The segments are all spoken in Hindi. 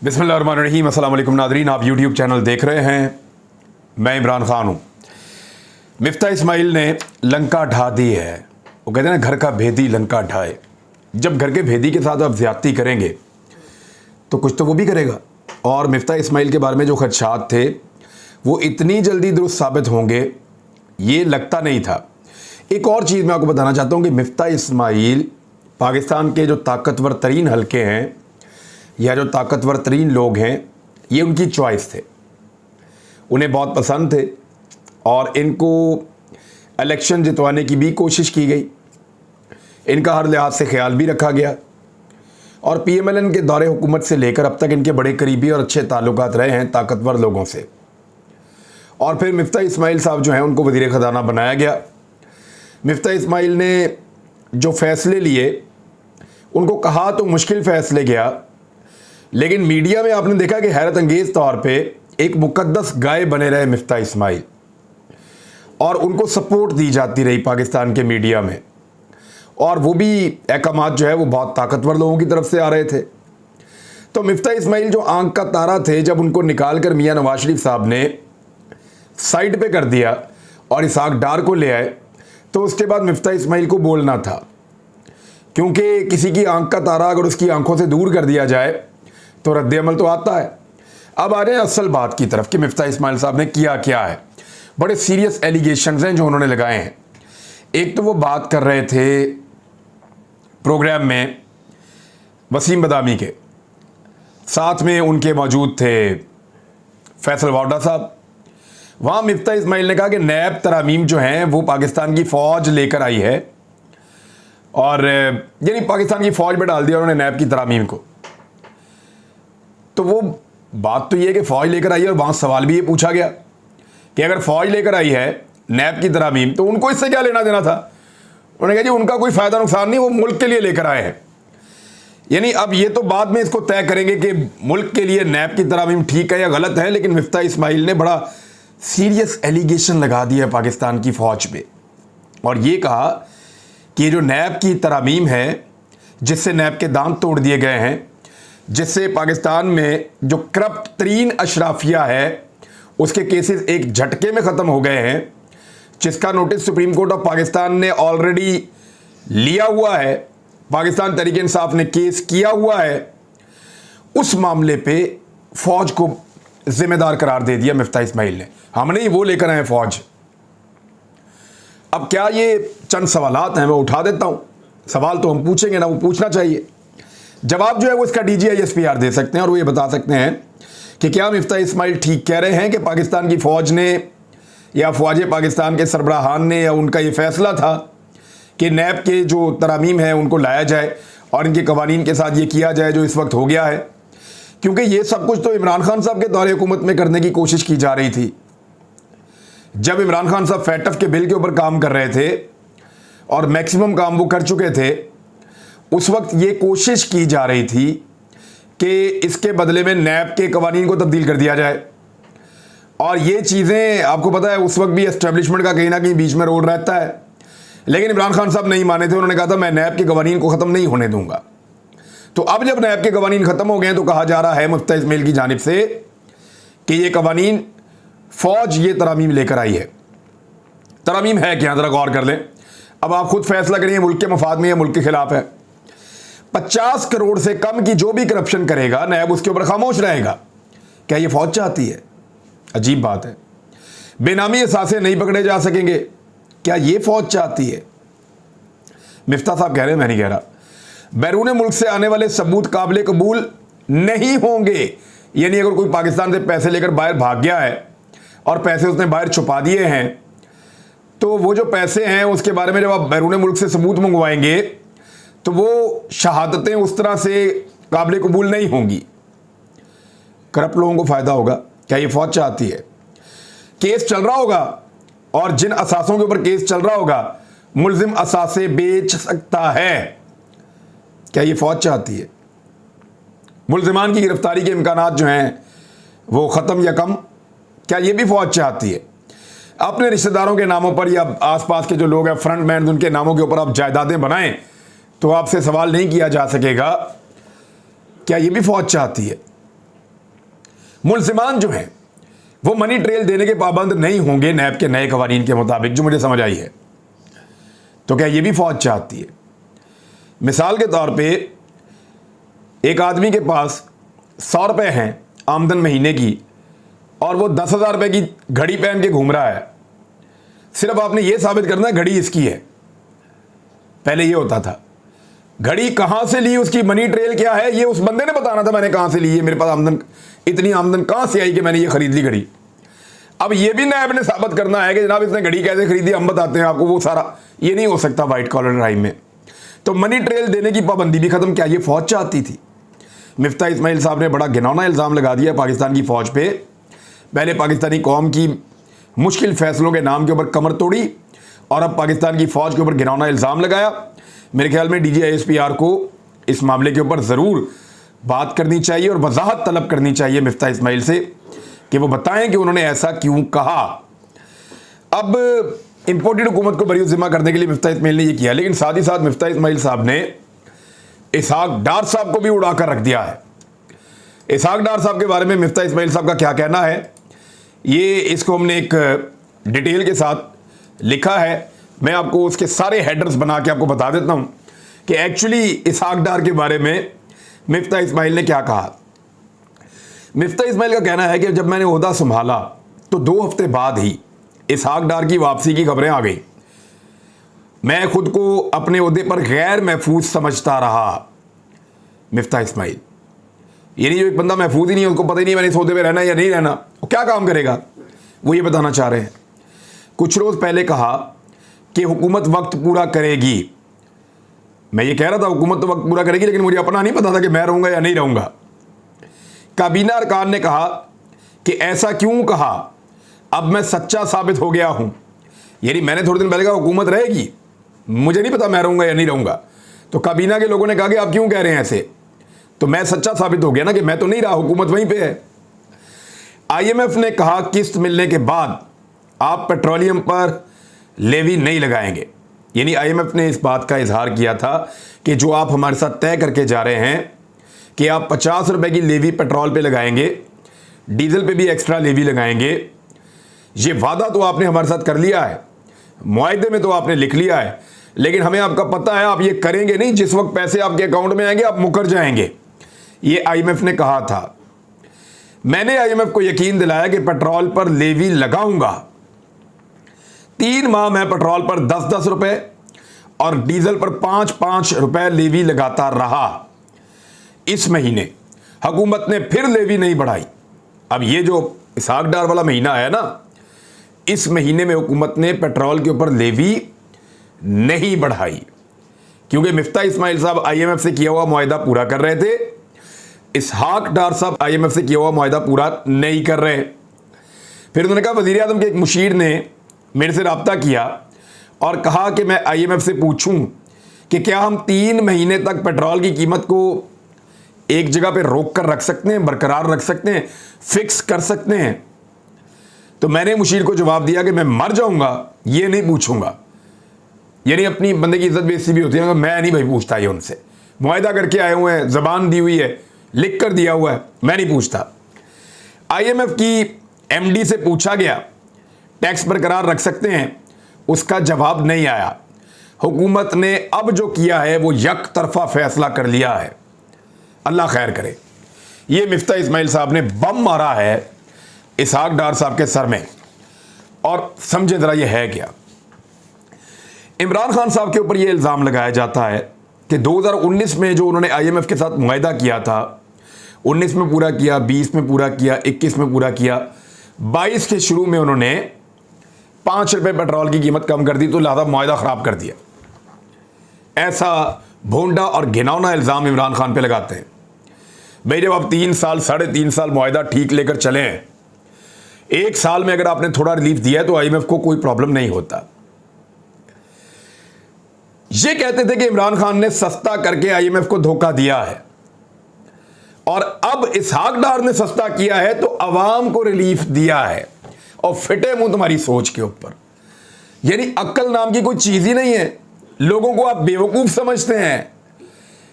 बिस्मिल्लाहिर्रहमानिर्रहीम। अस्सलाम वालेकुम नादरीन, आप यूट्यूब चैनल देख रहे हैं। मैं इमरान खान हूँ। मिफ्ता इस्माइल ने लंका ढा दी है। वो कहते हैं ना, घर का भेदी लंका ढाए। जब घर के भेदी के साथ आप ज्यादती करेंगे तो कुछ तो वो भी करेगा। और मिफ्ता इस्माइल के बारे में जो खदशात थे वो इतनी जल्दी दुरुस्त साबित होंगे ये लगता नहीं था। एक और चीज़ मैं आपको बताना चाहता हूँ कि मिफ्ता इस्माइल पाकिस्तान के जो ताकतवर तरीन हलके हैं या जो ताकतवर तरीन लोग हैं, ये उनकी चॉइस थे, उन्हें बहुत पसंद थे और इनको इलेक्शन जितवाने की भी कोशिश की गई। इनका हर लिहाज से ख्याल भी रखा गया और PMLN के दौरे हुकूमत से लेकर अब तक इनके बड़े करीबी और अच्छे ताल्लुकात रहे हैं ताकतवर लोगों से। और फिर मिफ्ता इस्माइल साहब जो हैं उनको वज़ीर ख़जाना बनाया गया। मिफ्ता इस्माइल ने जो फ़ैसले लिए उनको कहा तो मुश्किल फ़ैसले गया, लेकिन मीडिया में आपने देखा कि हैरत अंगेज़ तौर पे एक मुकद्दस गाय बने रहे मिफ्ता इस्माइल और उनको सपोर्ट दी जाती रही पाकिस्तान के मीडिया में। और वो भी अहकामात जो है वो बहुत ताकतवर लोगों की तरफ से आ रहे थे। तो मिफ्ता इस्माइल जो आंख का तारा थे, जब उनको निकाल कर मियाँ नवाज शरीफ साहब ने साइड पे कर दिया और इसहाक डार को ले आए, तो उसके बाद मिफ्ता इस्माइल को बोलना था, क्योंकि किसी की आंख का तारा अगर उसकी आंखों से दूर कर दिया जाए तो रद्द अमल तो आता है। अब आ रहे हैं असल बात की तरफ कि मिफ्ता इस्माइल साहब ने किया क्या है। बड़े सीरियस एलिगेशंस हैं जो उन्होंने लगाए हैं। एक तो वो बात कर रहे थे प्रोग्राम में वसीम बदामी के, साथ में उनके मौजूद थे फैसल वाडा साहब। वहाँ मिफ्ता इस्माइल ने कहा कि नैब तरामीम जो हैं वो पाकिस्तान की फ़ौज लेकर आई है, और यानी पाकिस्तान की फ़ौज में डाल दिया उन्होंने नैब की तरामीम को। तो वो बात तो ये है कि फ़ौज लेकर आई है, और वहाँ सवाल भी ये पूछा गया कि अगर फ़ौज लेकर आई है नैब की तरामीम तो उनको इससे क्या लेना देना था। उन्होंने कहा जी उनका कोई फ़ायदा नुकसान नहीं, वो मुल्क के लिए लेकर आए हैं। यानी अब ये तो बाद में इसको तय करेंगे कि मुल्क के लिए नैब की तरामीम ठीक है या गलत है, लेकिन मिफ्ता इस्माइल ने बड़ा सीरियस एलिगेशन लगा दिया पाकिस्तान की फ़ौज पे और ये कहा कि जो नैब की तरामीम है, जिससे नैब के दांत तोड़ दिए गए हैं, जिससे पाकिस्तान में जो करप्ट तरीन अशराफिया है उसके केसेस एक झटके में ख़त्म हो गए हैं, जिसका notice supreme court of Pakistan ने ऑलरेडी लिया हुआ है, पाकिस्तान तहरीक इंसाफ ने केस किया हुआ है, उस मामले पे फ़ौज को जिम्मेदार करार दे दिया मिफ्ता इस्माइल ने। हम नहीं, वो लेकर आए फ़ौज। अब क्या ये चंद सवालात हैं, मैं उठा देता हूँ। सवाल तो हम पूछेंगे ना, वो पूछना चाहिए। जवाब जो है वो इसका DGI-SPR दे सकते हैं और वो ये बता सकते हैं कि क्या मिफ्ता इस्माइल ठीक कह रहे हैं कि पाकिस्तान की फ़ौज ने या फ़ौज पाकिस्तान के सरबराहान ने या उनका ये फ़ैसला था कि नैब के जो तरामीम है उनको लाया जाए और इनके कवानीन के साथ ये किया जाए जो इस वक्त हो गया है। क्योंकि ये सब कुछ तो इमरान खान साहब के दौरे हुकूमत में करने की कोशिश की जा रही थी। जब इमरान खान साहब फैटफ के बिल के ऊपर काम कर रहे थे और मैक्सिमम काम वो कर चुके थे, उस वक्त ये कोशिश की जा रही थी कि इसके बदले में नैब के कवानीन को तब्दील कर दिया जाए। और ये चीज़ें आपको पता है उस वक्त भी एस्टेब्लिशमेंट का कहीं ना कहीं बीच में रोल रहता है, लेकिन इमरान खान साहब नहीं माने थे। उन्होंने कहा था मैं नैब के कवानीन को ख़त्म नहीं होने दूंगा। तो अब जब नैब के कवानीन ख़त्म हो गए हैं तो कहा जा रहा है मिफ्ता इस्माइल की जानिब से कि ये कवानीन फ़ौज ये तरामीम लेकर आई है। तरामीम है क्या, ज़रा गौर कर लें। अब आप खुद फैसला करिए, मुल्क के मफाद में या मुल्क के खिलाफ है। 50 करोड़ से कम की जो भी करप्शन करेगा नैब उसके ऊपर खामोश रहेगा। क्या ये फ़ौज चाहती है? अजीब बात है। बेनामी असासे नहीं पकड़े जा सकेंगे, क्या ये फ़ौज चाहती है? मिफ्ता साहब कह रहे हैं, मैं नहीं कह रहा। बैरून मुल्क से आने वाले सबूत काबिल कबूल नहीं होंगे। यानी अगर कोई पाकिस्तान से पैसे लेकर बाहर भाग गया है और पैसे उसने बाहर छुपा दिए हैं, तो वो जो पैसे हैं उसके बारे में जब आप बैरून मुल्क से सबूत मंगवाएंगे तो वो शहादतें उस तरह से काबिल कबूल नहीं होंगी। करप्ट लोगों को फ़ायदा होगा। क्या ये फ़ौज चाहती है? केस चल रहा होगा और जिन असासों के ऊपर केस चल रहा होगा मुल्जिम असासे बेच सकता है। क्या ये फ़ौज चाहती है? मुल्जिमान की गिरफ्तारी के इम्कानात जो हैं वो ख़त्म या कम, क्या ये भी फ़ौज चाहती है? अपने रिश्तेदारों के नामों पर या आसपास के जो लोग हैं फ्रंट मैन, उनके नामों के ऊपर आप जायदादें बनाएं तो आपसे सवाल नहीं किया जा सकेगा। क्या ये भी फ़ौज चाहती है? मुलजिमान जो हैं वो मनी ट्रेल देने के पाबंद नहीं होंगे नैब के नए कवानीन के मुताबिक, जो मुझे समझ आई है। तो क्या ये भी फौज चाहती है? मिसाल के तौर पे एक आदमी के पास 100 रुपये हैं आमदन महीने की और वो 10,000 रुपये की घड़ी पहन के घूम रहा है। सिर्फ आपने ये साबित करना है घड़ी इसकी है। पहले ये होता था घड़ी कहाँ से ली, उसकी मनी ट्रेल क्या है, ये उस बंदे ने बताना था मैंने कहाँ से ली है, मेरे पास आमदन इतनी आमदन कहाँ से आई कि मैंने ये खरीद ली घड़ी। अब ये भी नैब ने साबित करना है कि जनाब इसने घड़ी कैसे खरीदी, हम बताते हैं आपको, वो सारा ये नहीं हो सकता वाइट कॉलर क्राइम में। तो मनी ट्रेल देने की पाबंदी भी खत्म, क्या ये फौज चाहती थी? मिफ्ता इस्माइल साहब ने बड़ा घिनौना इल्ज़ाम लगा दिया पाकिस्तान की फ़ौज पे। पहले पाकिस्तानी कौम की मुश्किल फैसलों के नाम के ऊपर कमर तोड़ी और अब पाकिस्तान की फ़ौज के ऊपर घिनौना इल्ज़ाम लगाया। मेरे ख्याल में DGISPR को इस मामले के ऊपर ज़रूर बात करनी चाहिए और वजाहत तलब करनी चाहिए मिफ्ता इस्माइल से कि वो बताएं कि उन्होंने ऐसा क्यों कहा। अब इंपोर्टेड हुकूमत को बरी ज़िम्मा करने के लिए मिफ्ता इस्माइल ने ये किया, लेकिन साथ ही साथ मिफ्ता इस्माइल साहब ने इसहाक डार साहब को भी उड़ाकर रख दिया है। इसहाक डार साहब के बारे में मिफ्ता इस्माइल साहब का क्या कहना है, ये इसको हमने एक डिटेल के साथ लिखा है। मैं आपको उसके सारे हेडर्स बना के आपको बता देता हूँ कि एक्चुअली इसहाक डार के बारे में मिफ्ता इस्माइल ने क्या कहा। मिफ्ता इस्माइल का कहना है कि जब मैंने ओहदा संभाला तो 2 हफ्ते बाद ही इसहाक डार की वापसी की खबरें आ गई। मैं खुद को अपने ओहदे पर गैर महफूज समझता रहा। मिफ्ता इस्माइल ये नहीं, जो एक बंदा महफूज ही नहीं है, उसको पता ही नहीं मैंने इस ओहदे पे रहना या नहीं रहना, वो क्या काम करेगा, वो ये बताना चाह रहे हैं। कुछ रोज़ पहले कहा कि हुकूमत वक्त पूरा करेगी। मैं ये कह रहा था हुकूमत तो वक्त पूरा करेगी, लेकिन मुझे अपना नहीं पता था कि मैं रहूँगा या नहीं रहूँगा। काबीना अरकान ने कहा कि ऐसा क्यों कहा, अब मैं सच्चा साबित हो गया हूँ। यानी मैंने थोड़े दिन पहले कहा हुकूमत रहेगी, मुझे नहीं पता मैं रहूँगा या नहीं रहूँगा, तो काबीना के लोगों ने कहा कि आप क्यों कह रहे हैं ऐसे, तो मैं सच्चा साबित हो गया ना कि मैं तो नहीं रहा, हुकूमत वहीं पे है। IMF ने कहा किस्त मिलने के बाद आप पेट्रोलियम पर लेवी नहीं लगाएंगे। यानी IMF ने इस बात का इजहार किया था कि जो आप हमारे साथ तय करके जा रहे हैं कि आप 50 रुपए की लेवी पेट्रोल पे लगाएंगे, डीजल पे भी एक्स्ट्रा लेवी लगाएंगे, ये वादा तो आपने हमारे साथ कर लिया है, मुआहदे में तो आपने लिख लिया है, लेकिन हमें आपका पता है आप ये करेंगे नहीं, जिस वक्त पैसे आपके अकाउंट में आएंगे आप मुकर जाएंगे। ये IMF ने कहा था। मैंने IMF को यकीन दिलाया कि पेट्रोल पर लेवी लगाऊंगा। 3 माह मैं पेट्रोल पर 10-10 रुपए और डीजल पर 5-5 रुपए लेवी लगाता रहा। इस महीने हुकूमत ने फिर लेवी नहीं बढ़ाई। अब ये जो इसहाक डार वाला महीना है ना, इस महीने में हुकूमत ने पेट्रोल के ऊपर लेवी नहीं बढ़ाई, क्योंकि मिफ्ता इस्माइल साहब IMF से किया हुआ मुआहदा पूरा कर रहे थे, इसहाक डार साहब IMF से किया हुआ मुआहदा पूरा नहीं कर रहे। फिर उन्होंने कहा वज़ीर आज़म के एक मुशीर ने मेरे से रब्ता किया और कहा कि मैं IMF से पूछूं कि क्या हम 3 महीने तक पेट्रोल की कीमत को एक जगह पे रोक कर रख सकते हैं, बरकरार रख सकते हैं, फिक्स कर सकते हैं। तो मैंने मुशीर को जवाब दिया कि मैं मर जाऊंगा ये नहीं पूछूंगा। यानी अपनी बंदे की इज्जत बेइज्जती भी होती है, मैं नहीं भाई पूछता ये उनसे, मुआहदा करके आए हुए हैं, ज़बान दी हुई है, लिख कर दिया हुआ है, मैं नहीं पूछता। IMF की MD से पूछा गया टैक्स बरकरार रख सकते हैं, उसका जवाब नहीं आया। हुकूमत ने अब जो किया है वो यक तरफा फैसला कर लिया है। अल्लाह खैर करे। ये मिफ्ता इस्माइल साहब ने बम मारा है इसहाक डार साहब के सर में। और समझे ज़रा ये है क्या। इमरान खान साहब के ऊपर ये इल्ज़ाम लगाया जाता है कि 2019 में जो उन्होंने IMF के साथ मुआहदा किया था, 19 में पूरा किया, 20 में पूरा किया, 21 में पूरा किया, 22 के शुरू में उन्होंने 5 रुपये पेट्रोल की कीमत कम कर दी, तो लिहाजा मुआहदा ख़राब कर दिया। ऐसा भोंडा और घिनौना इल्ज़ाम इमरान खान पे लगाते हैं। भाई जब आप 3 साल 3.5 साल मुआहदा ठीक लेकर चले हैं, 1 साल में अगर आपने थोड़ा रिलीफ दिया है तो IMF को कोई प्रॉब्लम नहीं होता। ये कहते थे कि इमरान खान ने सस्ता करके IMF को धोखा दिया है, और अब इसहाक डार ने सस्ता किया है तो अवाम को रिलीफ दिया है। और फिटे मुंह तुम्हारी सोच के ऊपर। यानी अक्ल नाम की कोई चीज ही नहीं है, लोगों को आप बेवकूफ समझते हैं।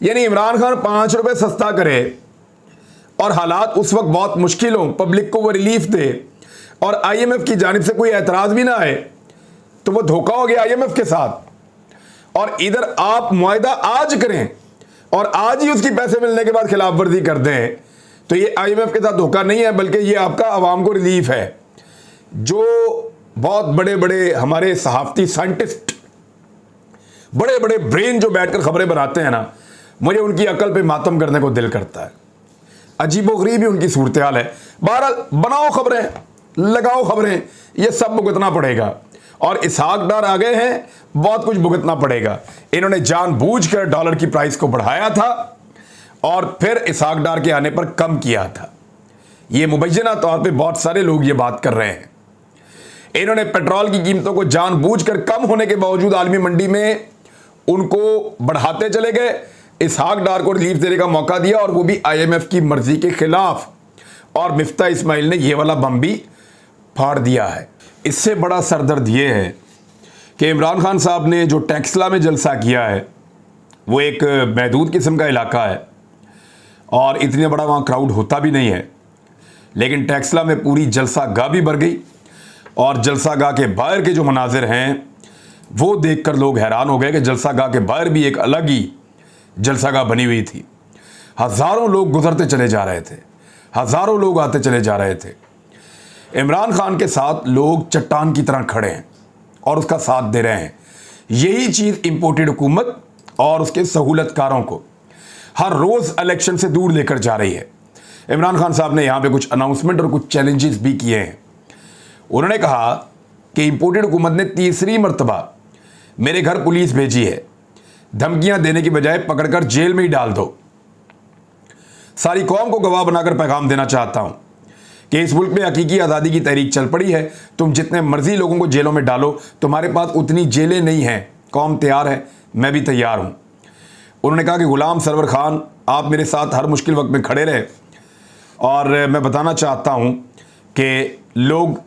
यानी इमरान खान 5 रुपए सस्ता करे और हालात उस वक्त बहुत मुश्किल हों, पब्लिक को वो रिलीफ दे और आईएमएफ की जानिब से कोई एतराज भी ना आए, तो वो धोखा हो गया आईएमएफ के साथ। और इधर आप मुआहदा आज करें और आज ही उसकी पैसे मिलने के बाद खिलाफ वर्जी कर दें, तो ये आईएमएफ के साथ धोखा नहीं है, बल्कि ये आपका आवाम को रिलीफ है। जो बहुत बड़े बड़े हमारे सहाफती साइंटिस्ट, बड़े बड़े ब्रेन जो बैठकर खबरें बनाते हैं ना, मुझे उनकी अकल पे मातम करने को दिल करता है। अजीबोगरीब ही उनकी सूरत हाल है। बहरहाल बनाओ खबरें, लगाओ खबरें, ये सब भुगतना पड़ेगा। और इसहाक डार आ गए हैं, बहुत कुछ भुगतना पड़ेगा। इन्होंने जानबूझकर डॉलर की प्राइस को बढ़ाया था और फिर इसहाक डार के आने पर कम किया था। ये मुबैना तौर पे बहुत सारे लोग ये बात कर रहे हैं। इन्होंने पेट्रोल की कीमतों को जानबूझकर कम होने के बावजूद आलमी मंडी में उनको बढ़ाते चले गए, इसहाक डार को रिलीफ देने का मौका दिया, और वो भी आईएमएफ की मर्जी के खिलाफ। और मिफ्ता इस्माइल ने ये वाला बम भी फाड़ दिया है। इससे बड़ा सरदर्द ये है कि इमरान खान साहब ने जो टेक्सला में जलसा किया है, वो एक महदूद किस्म का इलाका है और इतने बड़ा वहाँ क्राउड होता भी नहीं है, लेकिन टेक्सला में पूरी जलसा गाह भी भर गई। और जलसा गाह के बाहर के जो मनाजिर हैं वो देखकर लोग हैरान हो गए कि जलसा गाह के बाहर भी एक अलग ही जलसा गाह बनी हुई थी। हज़ारों लोग गुजरते चले जा रहे थे, हज़ारों लोग आते चले जा रहे थे। इमरान खान के साथ लोग चट्टान की तरह खड़े हैं और उसका साथ दे रहे हैं। यही चीज़ इंपोर्टेड हुकूमत और उसके सहूलतकारों को हर रोज़ इलेक्शन से दूर लेकर जा रही है। इमरान खान साहब ने यहाँ पे कुछ अनाउंसमेंट और कुछ चैलेंजेस भी किए हैं। उन्होंने कहा कि इंपोर्टेड हुकूमत ने तीसरी मरतबा मेरे घर पुलिस भेजी है, धमकियां देने की बजाय पकड़कर जेल में ही डाल दो। सारी कौम को गवाह बनाकर पैगाम देना चाहता हूं कि इस मुल्क में हकीकी आज़ादी की तहरीक चल पड़ी है। तुम जितने मर्जी लोगों को जेलों में डालो, तुम्हारे पास उतनी जेलें नहीं हैं। कौम तैयार है, मैं भी तैयार हूं। उन्होंने कहा कि गुलाम सरवर खान, आप मेरे साथ हर मुश्किल वक्त में खड़े रहे और मैं बताना चाहता हूं कि लोग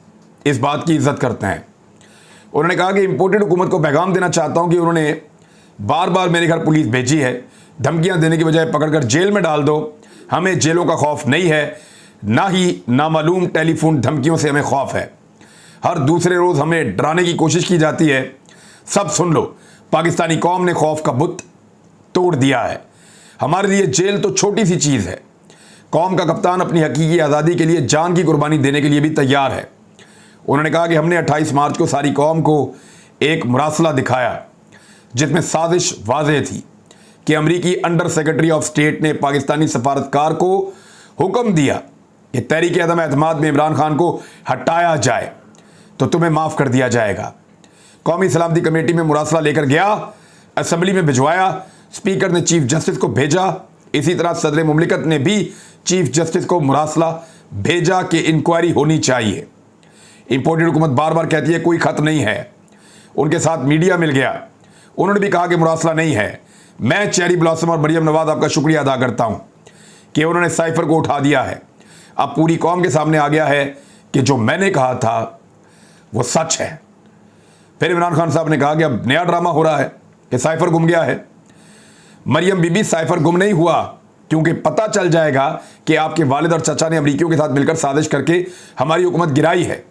इस बात की इज्जत करते हैं। उन्होंने कहा कि इंपोर्टेड हुकूमत को पैगाम देना चाहता हूं कि उन्होंने बार बार मेरे घर पुलिस भेजी है, धमकियां देने की बजाय पकड़कर जेल में डाल दो। हमें जेलों का खौफ नहीं है, ना ही नामालूम टेलीफोन धमकियों से हमें खौफ है। हर दूसरे रोज़ हमें डराने की कोशिश की जाती है। सब सुन लो, पाकिस्तानी कौम ने खौफ का बुत तोड़ दिया है। हमारे लिए जेल तो छोटी सी चीज़ है। कौम का कप्तान अपनी हकीकी आज़ादी के लिए जान की कुर्बानी देने के लिए भी तैयार है। उन्होंने कहा कि हमने 28 मार्च को सारी कौम को एक मुरासला दिखाया जिसमें साजिश वाज़ेह थी कि अमरीकी अंडर सेक्रेटरी ऑफ स्टेट ने पाकिस्तानी सफारतकार को हुक्म दिया कि तहरीक अदम एतमाद में इमरान खान को हटाया जाए तो तुम्हें माफ़ कर दिया जाएगा। कौमी सलामती कमेटी में मुरासला लेकर गया, असम्बली में भिजवाया, स्पीकर ने चीफ जस्टिस को भेजा। इसी तरह सदर मुमलिकत ने भी चीफ जस्टिस को मुरासला भेजा कि इंक्वायरी होनी चाहिए। इंपोर्टेड हुकूमत बार बार कहती है कोई खत नहीं है। उनके साथ मीडिया मिल गया, उन्होंने भी कहा कि मुरासला नहीं है। मैं चेरी ब्लॉसम और मरियम नवाज आपका शुक्रिया अदा करता हूं कि उन्होंने साइफर को उठा दिया है। अब पूरी कौम के सामने आ गया है कि जो मैंने कहा था वो सच है। फिर इमरान खान साहब ने कहा कि अब नया ड्रामा हो रहा है कि साइफर गुम गया है। मरियम बीबी, साइफर गुम नहीं हुआ, क्योंकि पता चल जाएगा कि आपके वालिद और चचा ने अमरीकियों के साथ मिलकर साजिश करके हमारी हुकूमत गिराई है।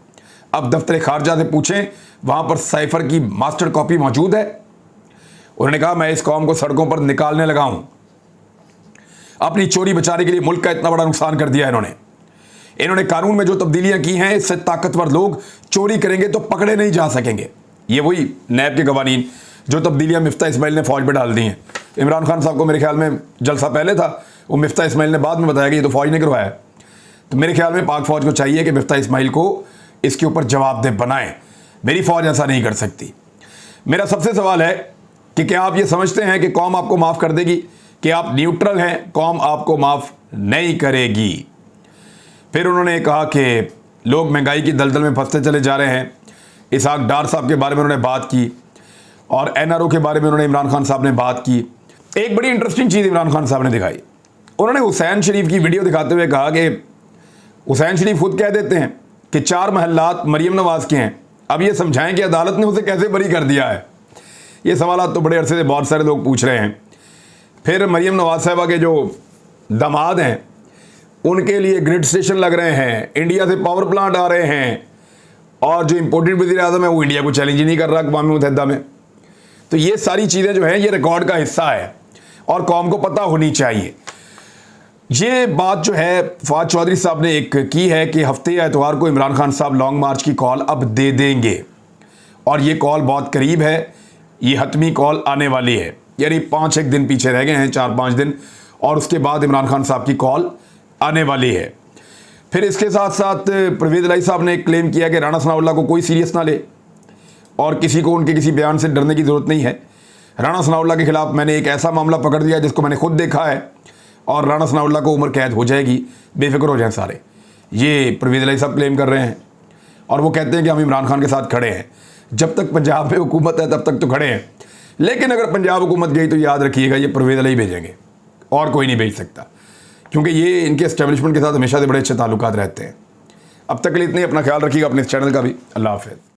अब दफ्तर खारजा से पूछें, वहां पर साइफर की मास्टर कॉपी मौजूद है। उन्होंने कहा मैं इस कौम को सड़कों पर निकालने लगा हूं। अपनी चोरी बचाने के लिए मुल्क का इतना बड़ा नुकसान कर दिया इन्होंने कानून में जो तब्दीलियां की हैं, इससे ताकतवर लोग चोरी करेंगे तो पकड़े नहीं जा सकेंगे। ये वही नैब के कवानीन जो तब्दीलियां मिफ्ता इस्माइल ने फौज में डाल दी हैं। इमरान खान साहब को मेरे ख्याल में जलसा पहले था, वो मिफ्ता इस्माइल ने बाद में बताया कि ये तो फौज ने करवाया। तो मेरे ख्याल में पाक फौज को चाहिए कि मिफ्ता इस्माइल को इसके ऊपर जवाबदेह बनाएं। मेरी फौज ऐसा नहीं कर सकती। मेरा सबसे सवाल है कि क्या आप ये समझते हैं कि कौम आपको माफ़ कर देगी, कि आप न्यूट्रल हैं, कौम आपको माफ़ नहीं करेगी। फिर उन्होंने कहा कि लोग महंगाई की दलदल में फंसते चले जा रहे हैं। इसहाक डार साहब के बारे में उन्होंने बात की और एनआरओ के बारे में उन्होंने इमरान खान साहब ने बात की। एक बड़ी इंटरेस्टिंग चीज़ इमरान खान साहब ने दिखाई। उन्होंने हुसैन शरीफ की वीडियो दिखाते हुए कहा कि हुसैन शरीफ खुद कह देते हैं कि 4 महल्लात मरियम नवाज के हैं। अब ये समझाएं कि अदालत ने उसे कैसे बरी कर दिया है। ये सवाल तो बड़े अरसे से बहुत सारे लोग पूछ रहे हैं। फिर मरियम नवाज साहबा के जो दामाद हैं उनके लिए ग्रिड स्टेशन लग रहे हैं, इंडिया से पावर प्लांट आ रहे हैं, और जो इम्पोर्टेड वज़ीर आज़म है वो इंडिया को चैलेंज ही नहीं कर रहा अक़वाम मुत्तहिदा में। तो ये सारी चीज़ें जो हैं ये रिकॉर्ड का हिस्सा है और कौम को पता होनी चाहिए। ये बात जो है फवाद चौधरी साहब ने एक की है कि हफ्ते या इतवार को इमरान खान साहब लॉन्ग मार्च की कॉल अब दे देंगे, और ये कॉल बहुत करीब है, ये हतमी कॉल आने वाली है, यानी 5-1 दिन पीछे रह गए हैं, 4-5 दिन, और उसके बाद इमरान खान साहब की कॉल आने वाली है। फिर इसके साथ साथ परवेज़ इलाही साहब ने क्लेम किया कि राणा सनाउल्लाह को कोई सीरियस ना ले और किसी को उनके किसी बयान से डरने की ज़रूरत नहीं है। राणा सनाउल्लाह के खिलाफ मैंने एक ऐसा मामला पकड़ दिया जिसको मैंने खुद देखा है, और राणा सनाउल्लाह को उम्र कैद हो जाएगी, बेफिक्र हो जाएं सारे। ये परवेज़ इलाही साहब क्लेम कर रहे हैं, और वो कहते हैं कि हम इमरान खान के साथ खड़े हैं। जब तक पंजाब में हुकूमत है तब तक तो खड़े हैं, लेकिन अगर पंजाब हुकूमत गई तो याद रखिएगा ये परवेज़ इलाही भेजेंगे, और कोई नहीं भेज सकता, क्योंकि ये इनके एस्टेब्लिशमेंट के साथ हमेशा से बड़े अच्छे ताल्लुकात रहते हैं। अब तक के लिए इतने, अपना ख्याल रखिएगा, अपने इस चैनल का भी। अल्लाह हाफ़िज़।